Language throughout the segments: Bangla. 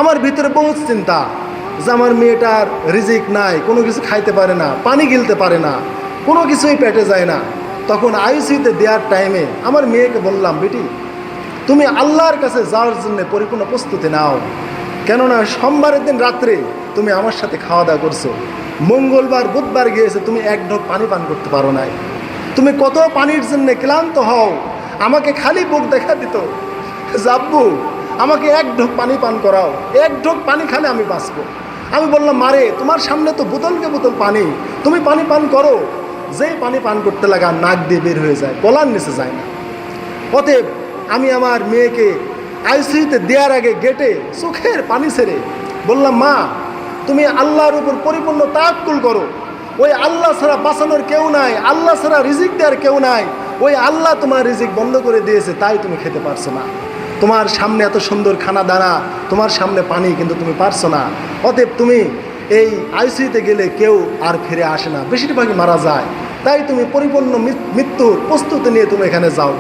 আমার ভিতরে বহুত চিন্তা যে আমার মেয়েটার রিজিক নাই, কোনো কিছু খাইতে পারে না, পানি গিলতে পারে না, কোনো কিছুই পেটে যায় না। তখন আইসিইউতে দেওয়ার টাইমে আমার মেয়েকে বললাম, বেটি তুমি আল্লাহর কাছে যাওয়ার জন্য পরিপূর্ণ প্রস্তুতি নাও, কেননা সোমবারের দিন রাত্রে তুমি আমার সাথে খাওয়া দাওয়া করছো, মঙ্গলবার বুধবার গিয়েছে তুমি এক ঢোক পানি পান করতে পারো নাই, তুমি কত পানির জন্য ক্লান্ত হও, আমাকে খালি বুক দেখা দিত আব্বু আমাকে এক ঢোক পানি পান করাও, এক ঢোক পানি খালে আমি বাঁচবো। আমি বললাম, মারে তোমার সামনে তো বোতলকে বোতল পানি, তুমি পানি পান করো। যেই পানি পান করতে লাগা নাক দিয়ে বের হয়ে যায়, গলার নিচে যায় না। অতএব আমি আমার মেয়েকে আইসিইউতে দেওয়ার আগে গেটে চোখের পানি ছেড়ে বললাম, মা তুমি আল্লাহর উপর পরিপূর্ণ তাওয়াক্কুল করো, ওই আল্লাহ ছাড়া বাঁচানোর কেউ নাই, আল্লাহ ছাড়া রিজিক দেওয়ার কেউ নাই, ওই আল্লাহ তোমার রিজিক বন্ধ করে দিয়েছে, তাই তুমি খেতে পারছো না। তোমার সামনে এত সুন্দর খানা দানা, তোমার সামনে পানি, কিন্তু তুমি পারছো না। অতএব তুমি এই আইসিইউতে গেলে কেউ আর ফিরে আসে না, বেশিরভাগই মারা যায়, তাই তুমি পরিপূর্ণ মৃত্যুর প্রস্তুতি নিয়ে তুমি এখানে যাও।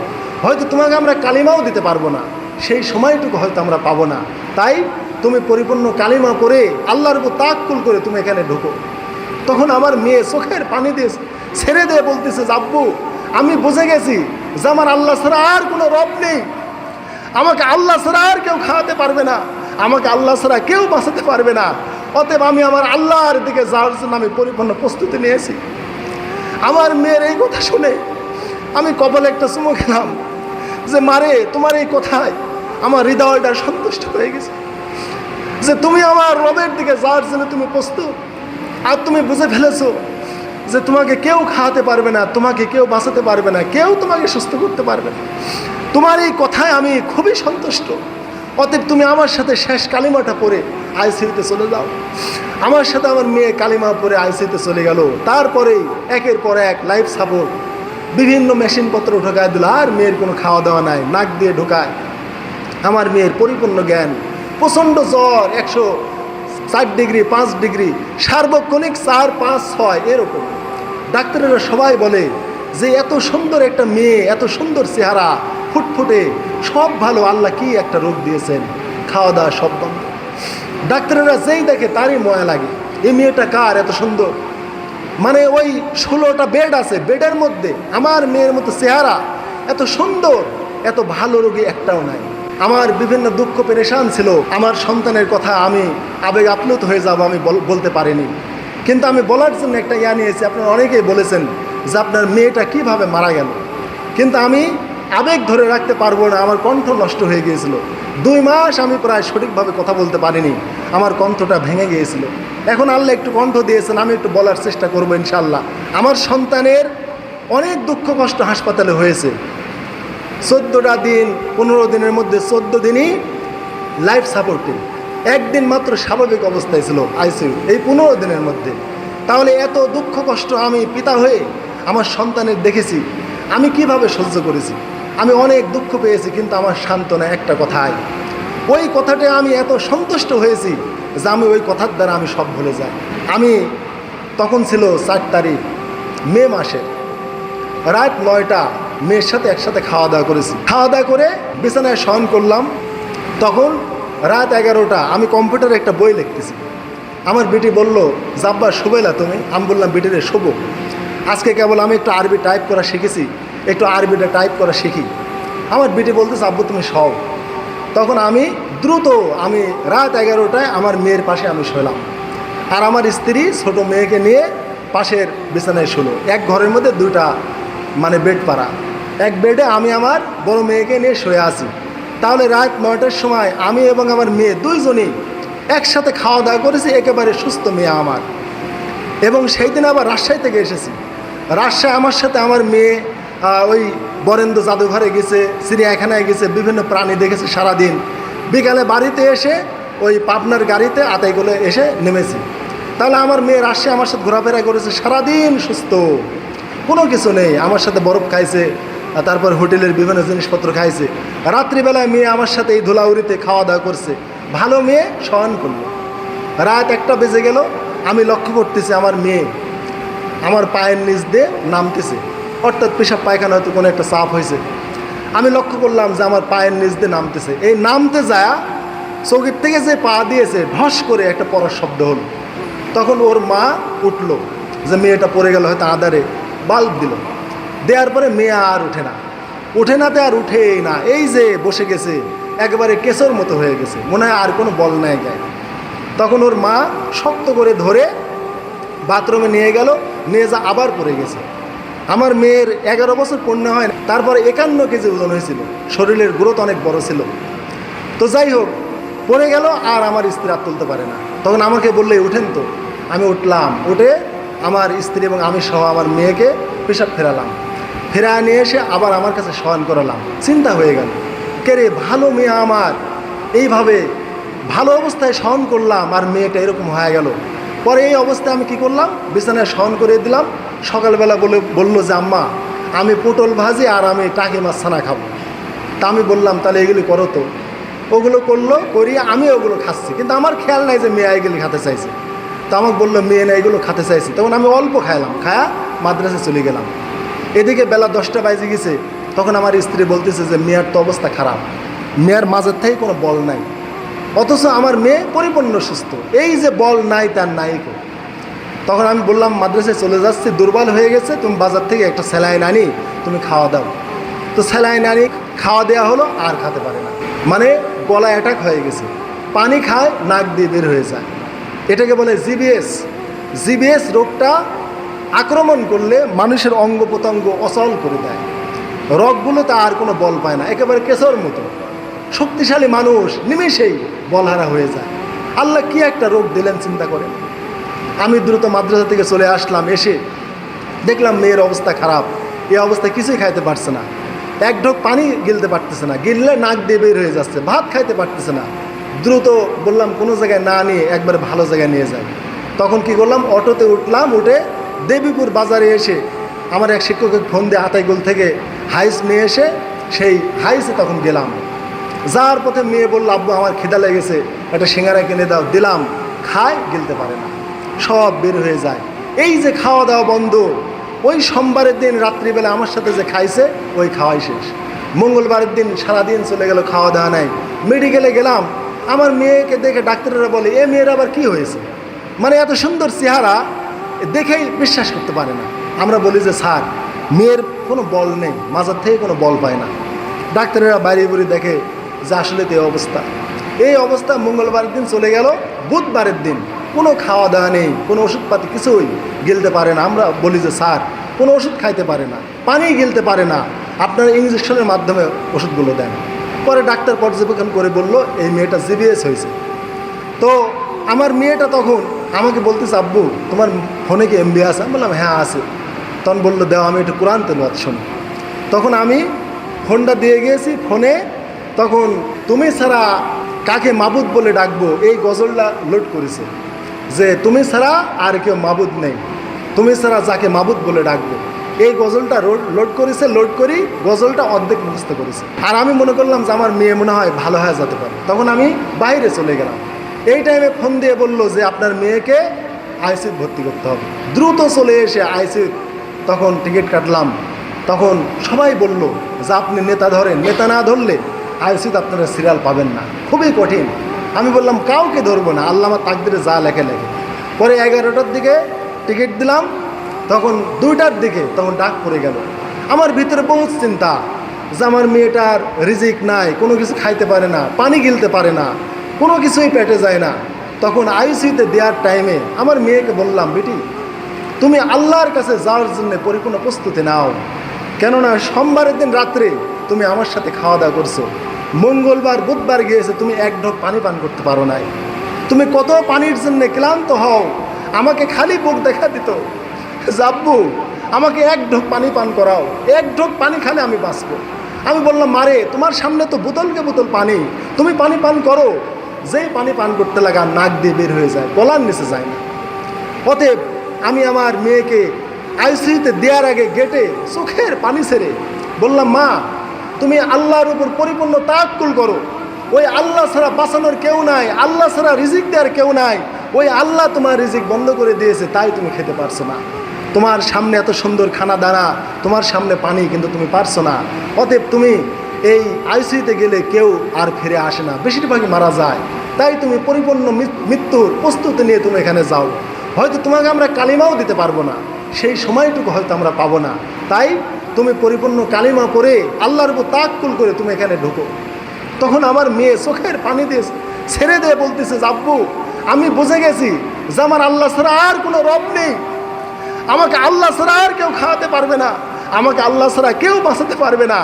হয়তো তোমাকে আমরা কালিমাও দিতে পারবো না, সেই সময়টুকু হয়তো আমরা পাবো না, তাই তুমি পরিপূর্ণ কালিমা করে আল্লাহর উপর তাওয়াক্কুল করে তুমি এখানে ঢুকো। তখন আমার মেয়ে চোখের পানি দিয়ে ছেড়ে দিয়ে বলতেছে, আব্বু আমি বুঝে গেছি যে আমার আল্লাহ ছাড়া আর কোনো রব নেই, আমাকে আল্লাহ ছাড়া আর কেউ খাওয়াতে পারবে না, আমাকে আল্লাহ ছাড়া কেউ বাঁচাতে পারবে না। অতএব আমি আমার আল্লাহর দিকে যাওয়ার জন্য আমি পরিপূর্ণ প্রস্তুতি নিয়েছি। আমার মেয়ের এই কথা শুনে আমি কপালে একটা চুমু খেলাম যে, মারে তোমার এই কথায় আমার হৃদয়টা সন্তুষ্ট হয়ে গেছে যে তুমি আমার রবের দিকে যাওয়ার জন্য তুমি প্রস্তুত। আর তুমি বুঝে ফেলেছো যে তোমাকে কেউ খাওয়াতে পারবে না, তোমাকে কেউ বাঁচাতে পারবে না, কেউ তোমাকে সুস্থ করতে পারবে না। তোমার এই কথায় আমি খুবই সন্তুষ্ট। অতএব তুমি আমার সাথে শেষ কালিমাটা পড়ে আইসিইউতে চলে যাও। আমার সাথে আমার মেয়ে কালিমা পড়ে আইসিইউতে চলে গেল। তারপরেই একের পর এক লাইফ সাপোর্ট, বিভিন্ন মেশিনপত্র ঢোকায় দিল, আর মেয়ের কোনো খাওয়া দাওয়া নাই, নাক দিয়ে ঢোকায়। আমার মেয়ের পরিপূর্ণ জ্ঞান, প্রচণ্ড জ্বর 104 ডিগ্রি 5 ডিগ্রি, সার্বক্ষণিক 4, 5, 6 এরকম। ডাক্তারেরা সবাই বলে যে এত সুন্দর একটা মেয়ে, এত সুন্দর চেহারা, ফুটফুটে, সব ভালো, আল্লাহ কি একটা রোগ দিয়েছেন, খাওয়া দাওয়া সব বন্ধ। ডাক্তারেরা যেই দেখে তারই ময়া লাগে, এই মেয়েটা কার, এত সুন্দর। মানে ওই 16টা বেড আছে, বেডের মধ্যে আমার মেয়ের মতো চেহারা, এত সুন্দর, এত ভালো রোগী একটাও নাই। আমার বিভিন্ন দুঃখ পেরেশান ছিল, আমার সন্তানের কথা আমি আবেগ আপ্লুত হয়ে যাব, আমি বলতে পারিনি। কিন্তু আমি বলার জন্য একটা নিয়েছি। আপনারা অনেকেই বলেছেন যে আপনার মেয়েটা কিভাবে মারা গেল, কিন্তু আমি আবেগ ধরে রাখতে পারবো না, আমার কণ্ঠ নষ্ট হয়ে গিয়েছিল। 2 মাস আমি প্রায় সঠিকভাবে কথা বলতে পারিনি, আমার কণ্ঠটা ভেঙে গিয়েছিল। এখন আল্লাহ একটু কণ্ঠ দিয়েছেন, আমি একটু বলার চেষ্টা করবো ইনশাল্লাহ। আমার সন্তানের অনেক দুঃখ কষ্ট হাসপাতালে হয়েছে। 14টা দিন, 15 দিনের মধ্যে 14 দিনই লাইফ সাপোর্টিং, একদিন মাত্র স্বাভাবিক অবস্থায় ছিল আইসিইউ, এই 15 দিনের মধ্যে। তাহলে এত দুঃখ কষ্ট আমি পিতা হয়ে আমার সন্তানের দেখেছি, আমি কিভাবে সহ্য করেছি। আমি অনেক দুঃখ পেয়েছি, কিন্তু আমার সান্ত্বনা একটা কথাই, ওই কথাটা আমি এত সন্তুষ্ট হয়েছি যে আমি ওই কথার দ্বারা আমি সব ভুলে যাই। আমি তখন ছিল 4 তারিখ মে মাসে, রাত 9টা মেয়ের সাথে একসাথে খাওয়া দাওয়া করেছি। খাওয়া দাওয়া করে বিছানায় শয়ন করলাম, তখন রাত 11টা, আমি কম্পিউটারে একটা বই লিখতেছি। আমার বেটি বলল, জাব্বা শোবেলা তুমি? আমি বললাম, বেটিরে শোবো, আজকে কেবল আমি একটু আরবি টাইপ করা শিখেছি, একটু আরবিটা টাইপ করা শিখি। আমার বেটি বলতেছে, আব্বু তুমি শও। তখন আমি দ্রুত রাত 11টায় আমার মেয়ের পাশে আমি শোলাম, আর আমার স্ত্রী ছোট মেয়েকে নিয়ে পাশের বিছানায় শুলো। এক ঘরের মধ্যে 2টা মানে বেড পাড়া, এক বেডে আমি আমার বড় মেয়েকে নিয়ে শুয়ে আছি। তাহলে রাত 9টার সময় আমি এবং আমার মেয়ে দুইজনেই একসাথে খাওয়া দাওয়া করেছি, একেবারে সুস্থ মেয়ে আমার। এবং সেই দিন আবার রাজশাহী থেকে এসেছি। রাজশাহী আমার সাথে আমার মেয়ে ওই বরেন্দ্র জাদুঘরে গেছে, চিড়িয়াখানায় গেছে, বিভিন্ন প্রাণী দেখেছে সারাদিন। বিকালে বাড়িতে এসে ওই পাবনার গাড়িতে আতাইগুলো এসে নেমেছি। তাহলে আমার মেয়ে রাজশাহী আমার সাথে ঘোরাফেরা করেছে সারাদিন, সুস্থ, কোনো কিছু নেই। আমার সাথে বরফ খাইছে, তারপর হোটেলের বিভিন্ন জিনিসপত্র খাইছে। রাত্রিবেলায় মেয়ে আমার সাথে এই ধুলাউড়িতে খাওয়া দাওয়া করছে, ভালো মেয়ে শয়ন করলো। রাত 1টা বেজে গেল, আমি লক্ষ্য করতেছি আমার মেয়ে আমার পায়ের নিচ দিয়ে নামতেছে, অর্থাৎ পেশাব পায়খানা হয়তো কোনো একটা চাপ হয়েছে। আমি লক্ষ্য করলাম যে আমার পায়ের নিচ দিয়ে নামতেছে। এই নামতে যায় চৌকির থেকে যে পা দিয়েছে ঢস করে একটা পড়ার শব্দ হলো। তখন ওর মা উঠলো, যে মেয়েটা পড়ে গেল হয়তো আদারে, বাল্ব দিল, দেওয়ার পরে মেয়ে আর উঠে নাতে আর উঠেই না, এই যে বসে গেছে একেবারে কেশর মতো হয়ে গেছে, মনে হয় আর কোনো বল নাই গায়ে। তখন ওর মা শক্ত করে ধরে বাথরুমে নিয়ে গেল, নিয়ে যা আবার পড়ে গেছে। আমার মেয়ের 11 বছর পূর্ণ হয়, তারপর 51 কেজি ওজন হয়েছিল, শরীরের গ্রোথ অনেক বড় ছিল। তো যাই হোক, পড়ে গেল, আর আমার স্ত্রী আর তুলতে পারে না। তখন আমাকে বললে উঠেন তো, আমি উঠলাম, উঠে আমার স্ত্রী এবং আমি সহ আমার মেয়েকে পেশাব ফেরালাম, ফেরা নিয়ে এসে আবার আমার কাছে শয়ন করালাম। চিন্তা হয়ে গেল, কে রে, ভালো মেয়ে আমার, এইভাবে ভালো অবস্থায় শয়ন করলাম আর মেয়েটা এরকম হয়ে গেল। পরে এই অবস্থায় আমি কি করলাম, বিছানায় শয়ন করে দিলাম। সকালবেলা বললো যে আম্মা আমি পটল ভাজি আর আমি টাকি মাছ ছানা খাবো। তা আমি বললাম তাহলে এগুলি করো তো। ওগুলো করলো, করিয়ে আমি ওগুলো খাচ্ছি, কিন্তু আমার খেয়াল নাই যে মেয়ে এগুলি খেতে চাইছে। তো আমাকে বললো মেয়ে না এগুলো খেতে চাইছে, তখন আমি অল্প খাইলাম, খায়া মাদ্রাসায় চলে গেলাম। এদিকে বেলা 10টা বাজে গেছে, তখন আমার স্ত্রী বলতেছে যে মেয়ের তো অবস্থা খারাপ, মেয়ের মাঝের থেকে কোনো বল নাই, অথচ আমার মেয়ে পরিপূর্ণ সুস্থ, এই যে বল নাই তার নাই। তখন আমি বললাম মাদ্রাসায় চলে যাচ্ছি, দুর্বল হয়ে গেছে, তুমি বাজার থেকে একটা স্যালাইন আনি তুমি খাওয়া দাও। তো স্যালাইন আনি খাওয়া দেওয়া হলো, আর খেতে পারে না, মানে গলা অ্যাটাক হয়ে গেছে, পানি খায় নাক দিয়ে বের হয়ে যায়। এটাকে বলে জিবিএস। জিবিএস রোগটা আক্রমণ করলে মানুষের অঙ্গ প্রত্যঙ্গ অচল করে দেয়, রগগুলোতে আর কোনো বল পায় না, একেবারে কেশর মতো। শক্তিশালী মানুষ নিমেষেই বলহারা হয়ে যায়। আল্লাহ কি একটা রোগ দিলেন চিন্তা করেন। আমি দ্রুত মাদ্রাসা থেকে চলে আসলাম, এসে দেখলাম মেয়ের অবস্থা খারাপ, এই অবস্থায় কিছুই খাইতে পারছে না, এক ঢোক পানি গিলতে পারতেছে না, গিললে নাক দিয়ে বের হয়ে যাচ্ছে, ভাত খাইতে পারতেছে না। দ্রুত বললাম কোনো জায়গায় না নিয়ে একবার ভালো জায়গায় নিয়ে যাই। তখন কি করলাম, অটোতে উঠলাম, উঠে দেবীপুর বাজারে এসে আমার এক শিক্ষকের ফোন দিয়ে আতাইগুল থেকে হাইস নিয়ে এসে সেই হাইসে তখন গেলাম। যাওয়ার পথে মেয়ে বলল আব্বু আমার খিদা লেগেছে, একটা সিঙ্গারা কিনে দাও, দিলাম, খায়, গিলতে পারে না, সব বের হয়ে যায়। এই যে খাওয়া দাওয়া বন্ধ, ওই সোমবারের দিন রাত্রিবেলা আমার সাথে যে খাইছে ওই খাওয়াই শেষ। মঙ্গলবারের দিন সারাদিন চলে গেল, খাওয়া দাওয়া নাই। মেডিকেলে গেলাম, আমার মেয়েকে দেখে ডাক্তাররা বলে এ মেয়ের আবার কি হয়েছে, মানে এত সুন্দর চেহারা দেখেই বিশ্বাস করতে পারে না। আমরা বলি যে স্যার মেয়ের কোনো বল নেই, মাজার থেকে কোনো বল পায় না। ডাক্তারেরা বাইরে বেরিয়ে দেখে যে আসলে তো এই অবস্থা মঙ্গলবারের দিন চলে গেল, বুধবারের দিন কোনো খাওয়া দাওয়া নেই, কোনো ওষুধপাতি কিছুই গিলতে পারে না। আমরা বলি যে স্যার কোনো ওষুধ খাইতে পারে না, পানি গিলতে পারে না, আপনারা ইঞ্জেকশনের মাধ্যমে ওষুধগুলো দেন। পরে ডাক্তার পর্যবেক্ষণ করে বলল এই মেয়েটা জিবিএস হয়েছে। তো আমার মেয়েটা তখন আমাকে বলতেছে আব্বু তোমার ফোনে কি এমবি আছে? আমি বললাম হ্যাঁ আছে। তখন বললো দেও আমি একটু কোরআন তেলাওয়াত শুনি। তখন আমি ফোনটা দিয়ে গিয়েছি, ফোনে তখন তুমি ছাড়া কাকে মাবুদ বলে ডাকবো এই গজলটা লোড করেছে, যে তুমি ছাড়া আর কেউ মাবুদ নেই, তুমি ছাড়া যাকে মাবুদ বলে ডাকবো, এই গজলটা লোড করেছে। লোড করি গজলটা অর্ধেক মুখস্থ করেছে। আর আমি মনে করলাম যে আমার মেয়ে মনে হয় ভালো হয়ে যেতে পারে, তখন আমি বাইরে চলে গেলাম। এই টাইমে ফোন দিয়ে বলল যে আপনার মেয়েকে আইসিইউ ভর্তি করতে হবে। দ্রুত চলে এসে আইসিইউ তখন টিকিট কাটলাম। তখন সবাই বলল যে আপনি নেতা ধরেন, নেতা না ধরলে আইসিইউতে আপনারা সিরিয়াল পাবেন না, খুবই কঠিন। আমি বললাম কাউকে ধরবো না, আল্লাহ আমার তাকদিরে যা লেখে লেখে। পরে 11টার দিকে টিকিট দিলাম, তখন 2টার দিকে তখন ডাক পড়ে গেল। আমার ভিতরে বহুত চিন্তা যে আমার মেয়েটার রিজিক নাই, কোনো কিছু খাইতে পারে না, পানি গিলতে পারে না, কোনো কিছুই পেটে যায় না। তখন আইসিইউতে দেওয়ার টাইমে আমার মেয়েকে বললাম বেটি তুমি আল্লাহর কাছে যাওয়ার জন্য পরিপূর্ণ প্রস্তুতি নাও, কেননা সোমবারের দিন রাত্রে তুমি আমার সাথে খাওয়া দাওয়া করছো, মঙ্গলবার বুধবার গিয়েছে তুমি এক ঢোক পানি পান করতে পারো নাই, তুমি কত পানির জন্য ক্লান্ত হও, আমাকে খালি বুক দেখা দিত জাব্বু আমাকে এক ঢোক পানি পান করাও, এক ঢোক পানি খালে আমি বাঁচবো। আমি বললাম মারে তোমার সামনে তো বোতলকে বোতল পানি, তুমি পানি পান করো। যেই পানি পান করতে লাগা নাক দিয়ে বের হয়ে যায়, গলার নিচে যায় না। অতএব আমি আমার মেয়েকে আইসিইউতে দেওয়ার আগে গেটে চোখের পানি ছেড়ে বললাম মা তুমি আল্লাহর উপর পরিপূর্ণ তাওয়াক্কুল করো, ওই আল্লাহ ছাড়া বাঁচানোর কেউ নাই, আল্লাহ ছাড়া রিজিক দেওয়ার কেউ নাই, ওই আল্লাহ তোমার রিজিক বন্ধ করে দিয়েছে তাই তুমি খেতে পারছো না, তোমার সামনে এত সুন্দর খানা দানা, তোমার সামনে পানি, কিন্তু তুমি পারছো না। অতএব তুমি এই আইসিইউতে গেলে কেউ আর ফিরে আসে না, বেশিরভাগই মারা যায়। তাই তুমি পরিপূর্ণ মৃত্যুর প্রস্তুতি নিয়ে তুমি এখানে যাও। হয়তো তোমাকে আমরা কালিমাও দিতে পারবো না, সেই সময়টুকু হয়তো আমরা পাবো না। তাই তুমি পরিপূর্ণ কালিমা পড়ে আল্লাহর উপর তাওয়াক্কুল করে তুমি এখানে ঢুকো। তখন আমার মেয়ে চোখের পানি দিয়ে ছেড়ে দিয়ে বলতেছে, আব্বু আমি বুঝে গেছি যে আমার আল্লাহ ছাড়া আর কোনো রব নেই, আমাকে আল্লাহ ছাড়া আর কেউ খাওয়াতে পারবে না, আমাকে আল্লাহ ছাড়া কেউ বাঁচাতে পারবে না।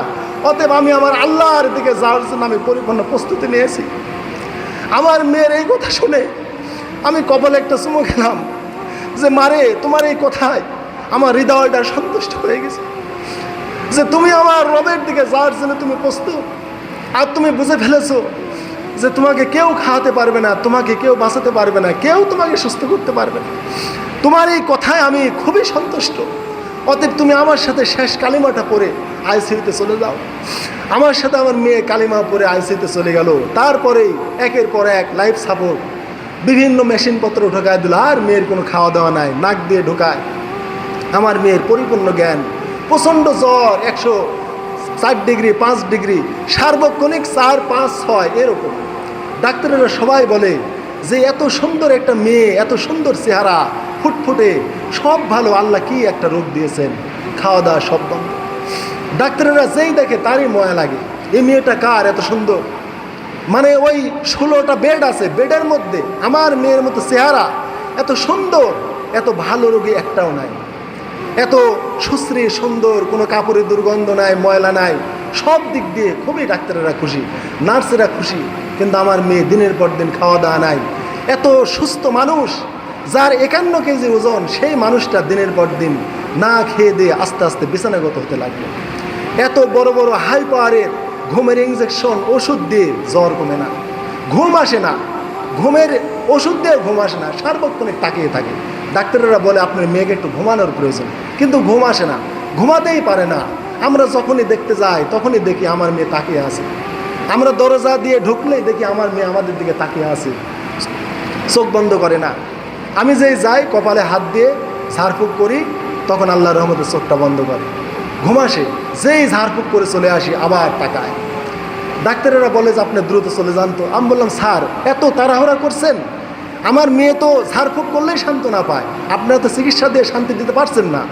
অতএব আমি আমার আল্লাহর দিকে যাওয়ার জন্য আমি পরিপূর্ণ প্রস্তুতি নিয়েছি। আমার মেয়ের এই কথা শুনে আমি কপালে একটা চুমু খেলাম যে মারে, তোমার এই কথায় আমার হৃদয়টা সন্তুষ্ট হয়ে গেছে যে তুমি আমার রবের দিকে যাওয়ার জন্য তুমি প্রস্তুত। আর তুমি বুঝে ফেলেছো যে তোমাকে কেউ খাওয়াতে পারবে না, তোমাকে কেউ বাঁচাতে পারবে না, কেউ তোমাকে সুস্থ করতে পারবে না। তোমার এই কথায় আমি খুবই সন্তুষ্ট। অতএব তুমি আমার সাথে শেষ কালিমাটা পড়ে আইসিইউতে চলে যাও। আমার সাথে আমার মেয়ে কালিমা পড়ে আইসিইউতে চলে গেল। তারপরেই একের পর এক লাইফ সাপোর্ট, বিভিন্ন মেশিনপত্র ঢোকায় দিল। আর মেয়ের কোনো খাওয়া দাওয়া নাই, নাক দিয়ে ঢোকায়। আমার মেয়ের পরিপূর্ণ জ্ঞান, প্রচণ্ড জ্বর 104 ডিগ্রি 5 ডিগ্রি, সার্বক্ষণিক 4, 5, 6 এরকম। ডাক্তারেরা সবাই বলে যে এত সুন্দর একটা মেয়ে, এত সুন্দর চেহারা, ফুটফুটে, সব ভালো, আল্লাহ কি একটা রোগ দিয়েছেন, খাওয়া দাওয়া সব বন্ধ। ডাক্তারেরা যেই দেখে তারই ময়া লাগে, এই মেয়েটা কার এত সুন্দর। মানে ওই 16টা বেড আছে, বেডের মধ্যে আমার মেয়ের মতো চেহারা, এত সুন্দর, এত ভালো রোগী একটাও নাই। এত সুশ্রী সুন্দর, কোনো কাপড়ের দুর্গন্ধ নাই, ময়লা নাই, সব দিক দিয়ে খুবই ডাক্তারেরা খুশি, নার্সেরা খুশি। কিন্তু আমার মেয়ে দিনের পর দিন খাওয়া দাওয়া নাই। এত সুস্থ মানুষ, যার 51 কেজি ওজন, সেই মানুষটা দিনের পর দিন না খেয়ে দিয়ে আস্তে আস্তে বিছানাগত হতে লাগলো। এত বড় বড় হাই পাওয়ারের ঘুমের ইঞ্জেকশন, ওষুধ দিয়ে জ্বর কমে না, ঘুম আসে না, ঘুমের ওষুধ দিয়ে ঘুম আসে না, সার্বক্ষণিক তাকিয়ে থাকে। ডাক্তাররা বলে আপনার মেয়েকে একটু ঘুমানোর প্রয়োজন, কিন্তু ঘুম আসে না, ঘুমাতেই পারে না। আমরা যখনই দেখতে যাই তখনই দেখি আমার মেয়ে তাকিয়ে আছে। আমরা দরজা দিয়ে ঢুকলেই দেখি আমার মেয়ে আমাদের দিকে তাকিয়ে আছে, চোখ বন্ধ করে না। আমি যেই যাই কপালে হাত দিয়ে ঝাড়ফুঁক করি, তখন আল্লাহর রহমতে চোখটা বন্ধ করে, ঘুম আসে। যেই ঝাড়ফুঁক করে চলে আসি আবার তাকায়। ডাক্তারেরা বলে যে আপনি দ্রুত চলে যান তো। আমি বললাম স্যার এত তাড়াহুড়া করছেন, আমার মেয়ে তো ঝাড়ফুঁক করলেই সান্ত্বনা পায়, আপনারা তো চিকিৎসা দিয়ে শান্তি দিতে পারছেন না,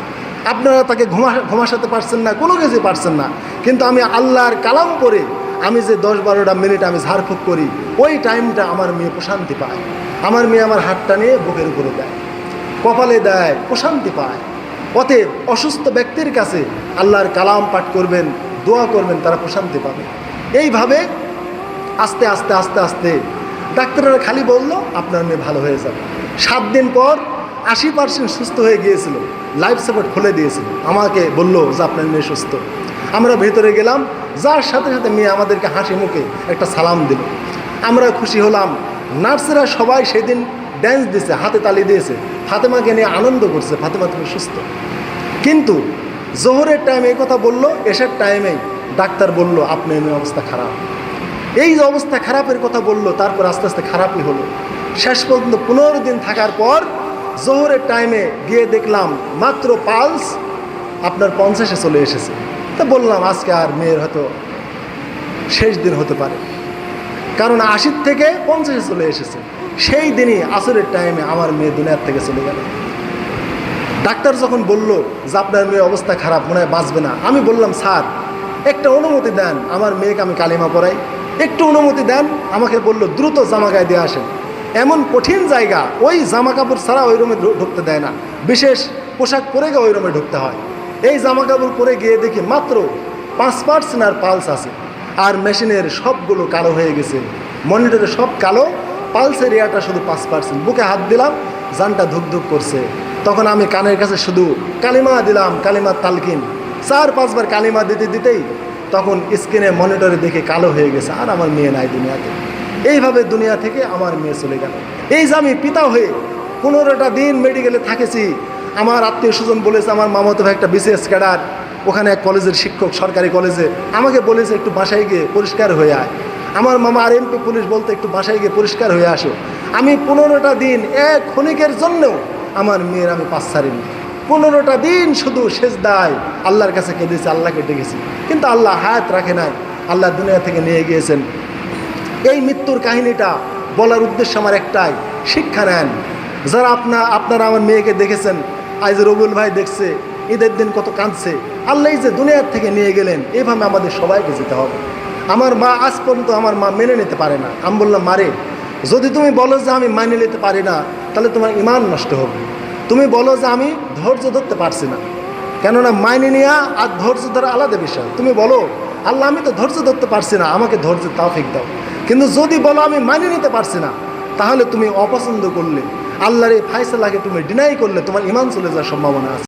আপনারা তাকে ঘুমাসাতে পারছেন না, কোনো কিছু পারছেন না। কিন্তু আমি আল্লাহর কালাম পড়ে আমি যে 10-12টা মিনিট আমি ঝাড়ফুঁক করি, ওই টাইমটা আমার মেয়ে প্রশান্তি পায়। আমার মেয়ে আমার হাতটা নিয়ে বুকের উপরে দেয়, কপালে দেয়, প্রশান্তি পায়। অতএব অসুস্থ ব্যক্তির কাছে আল্লাহর কালাম পাঠ করবেন, দোয়া করবেন, তারা প্রশান্তি পাবে। এইভাবে আস্তে আস্তে আস্তে আস্তে ডাক্তাররা খালি বলল আপনার মেয়ে ভালো হয়ে যাবে। 7 দিন পর 80% সুস্থ হয়ে গিয়েছিল, লাইফ সাপোর্ট খুলে দিয়েছিল। আমাকে বলল যে আপনার মেয়ে সুস্থ। আমরা ভেতরে গেলাম, যার সাথে সাথে মেয়ে আমাদেরকে হাসি মুখে একটা সালাম দিল। আমরা খুশি হলাম। নার্সেরা সবাই সেদিন ড্যান্স দিয়েছে, হাতে তালি দিয়েছে, ফাতেমাকে নিয়ে আনন্দ করছে, ফাতেমা তুমি সুস্থ। কিন্তু জোহরের টাইমে এই কথা বলল, এশার টাইমেই ডাক্তার বলল আপনার মেয়ে অবস্থা খারাপ। এই যে অবস্থা খারাপের কথা বলল, তারপর আস্তে আস্তে খারাপই হলো। শেষ পর্যন্ত 15 দিন থাকার পর জোহরের টাইমে গিয়ে দেখলাম মাত্র পালস আপনার 50-এ চলে এসেছে। তো বললাম আজকে আর মেয়ের হয়তো শেষ দিন হতে পারে, কারণ 80 থেকে 50-এ চলে এসেছে। সেই দিনই আসরের টাইমে আমার মেয়ে দুনিয়ার থেকে চলে গেল। ডাক্তার যখন বলল যে আপনার মেয়ে অবস্থা খারাপ, মনে হয় বাঁচবে না, আমি বললাম স্যার একটা অনুমতি দেন, আমার মেয়েকে আমি কালিমা পড়াই, একটু অনুমতি দেন। আমাকে বলল দ্রুত জামা গায়ে দিয়ে আসেন। এমন কঠিন জায়গা, ওই জামা কাপড় ছাড়া ওই রুমে ঢুকতে দেয় না, বিশেষ পোশাক পরে গিয়ে ওই রুমে ঢুকতে হয়। এই জামা কাপড় পরে গিয়ে দেখি মাত্র 5% আর পালস আছে, আর মেশিনের সবগুলো কালো হয়ে গেছে, মনিটরে সব কালো, পালসের এরিয়াটা শুধু 5%। বুকে হাত দিলাম, জানটা ধুকধুক করছে। তখন আমি কানের কাছে শুধু কালিমা দিলাম, কালিমার তালকিন 4-5 বার কালিমা দিতে দিতেই তখন স্ক্রিনে মনিটরে দেখে কালো হয়ে গেছে, আর আমার মেয়ে নাই দুনিয়াতে। এইভাবে দুনিয়া থেকে আমার মেয়ে চলে গেল। এই যে আমি পিতা হয়ে 15টা দিন মেডিকেলে থাকেছি, আমার আত্মীয় স্বজন বলেছে, আমার মামাতো ভাই একটা বিসিএস ক্যাডার, ওখানে এক কলেজের শিক্ষক, সরকারি কলেজে, আমাকে বলেছে একটু বাসায় গিয়ে পরিষ্কার হয়ে আয়। আমার মামা আরএমপি পুলিশ বলতে একটু বাসায় গিয়ে পরিষ্কার হয়ে আসো। আমি 15টা দিন এক ক্ষণিকের জন্যও আমার মেয়ের আমি পাশ ছাড়িনি। 15টা দিন শুধু সেজদায় আল্লাহর কাছে কেঁদেছি, আল্লাহকে ডেকেছি, কিন্তু আল্লাহ হায়াত রাখে নাই, আল্লাহ দুনিয়া থেকে নিয়ে গিয়েছেন। এই মৃত্যুর কাহিনীটা বলার উদ্দেশ্য আমার একটাই, শিক্ষা নেন। যারা আপনারা আমার মেয়েকে দেখেছেন, আজ রবিউল ভাই দেখছে, ঈদের দিন কত কাঁদছে, আল্লাহ যে দুনিয়ার থেকে নিয়ে গেলেন, এভাবে আমাদের সবাইকে যেতে হবে। আমার মা আজ পর্যন্ত আমার মা মেনে নিতে পারে না। আমি বললাম, মারে, যদি তুমি বলো যে আমি মানিয়ে নিতে পারি না, তাহলে তোমার ঈমান নষ্ট হবে। তুমি বলো যে আমি ধৈর্য ধরতে পারছি না, কেননা মাইনে নেওয়া আর ধৈর্য ধরা আলাদা বিষয়। তুমি বলো, আল্লাহ আমি তো ধৈর্য ধরতে পারছি না, আমাকে ধৈর্যের তৌফিক দাও। কিন্তু যদি বলো আমি মানিয়ে নিতে পারছি না, তাহলে তুমি অপছন্দ করলে, আল্লাহর এই ফায়সালাকে তুমি ডিনাই করলে, তোমার ঈমান চলে যাওয়ার সম্ভাবনা আছে।